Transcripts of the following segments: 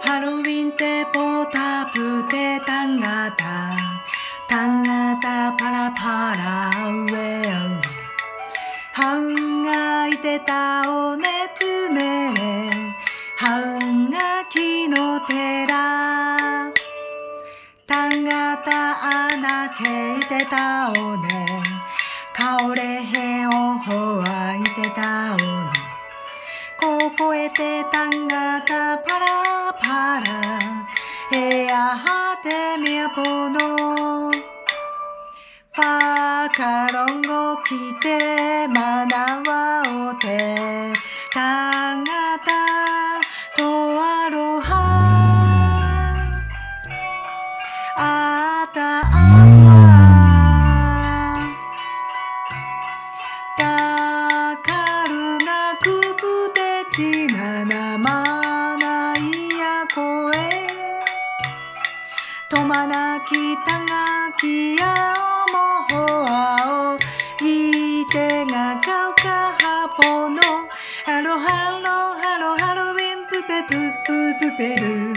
ハロウィンテポタプテタンガタパラパラウェアウェハウがいてたおねつめれハウが木の寺タンガタアナケイテタオネカオレヘオホワイテタオネここえてタンガタパラパラヘアハテミアポノパカロンゴキテマナワオテタンガタトアロハアタアワタカルナクプテチナナマナイヤコエトマナキタガキヤオモホアオイテガカウカハポノハロハロハロハロウィンプペプププペル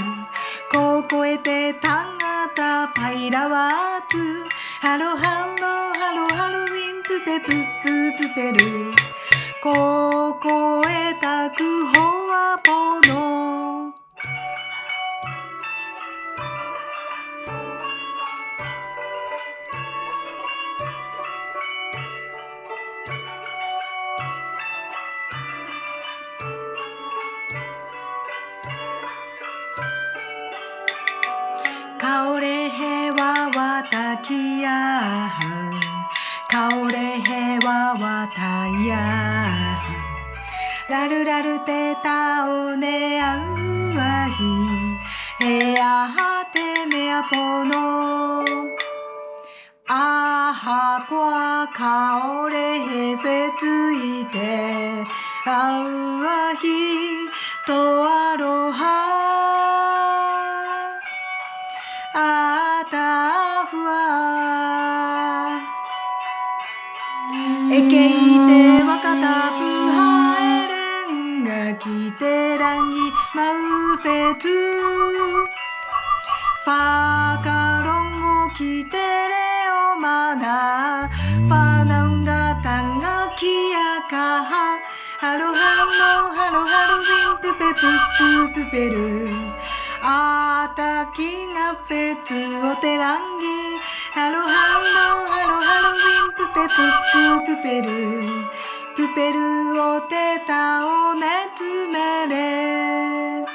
ここえてタンガタパイラワトゥハロハロハロハロウィンプペプププペルここえたくほわぽのカオレヘワワタキヤハカオレヘワワタヤハラルラルテタオネアウアヒヘアハテメアポノアハコアカオレヘフェツイテアウアヒトアロハあたふわえけいてわかたぷはえれんがきてらんぎまうフェツファカロンゴきてれおまなファナウンガタンガキヤカハハロハロハロハロウィンプペプププペルあたきがフェツおてらんぎハロハロハロハロウィンプペププペルプペルおてたおねつめれ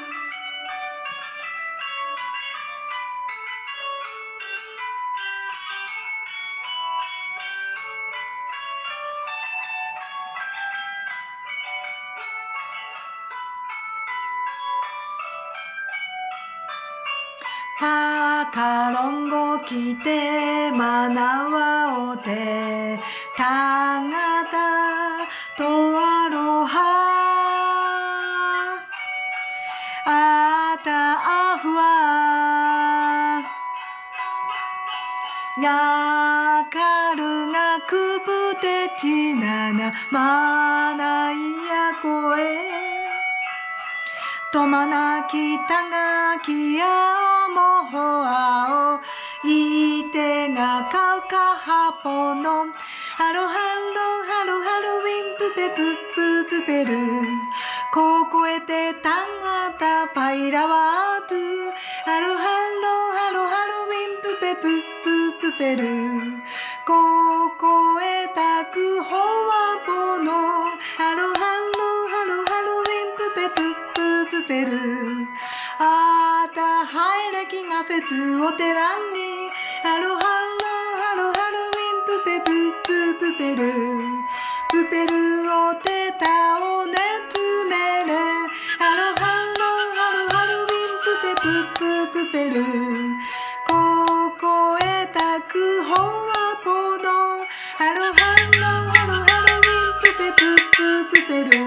パカロンゴキテマナワオテタガタトアロハアタアフワガカルガクプテチナナマナイヤコエトマナキタガキヤオモホアオイテガカウカハポノハロハロハロハロウィンプペプププペルここえてタンガタパイラワトゥハロハロハロハロウィンプペプププペルここえたくほわぽのハロハロハロハロウィンプペププペルあたハイレキがフェツおてらんにハロハロハロハロウィンプペププペルプペルおてたおねつめれハロハロハロハロウィンプペププペルここえたくほわぽのハロハロハロハロウィンプペププペル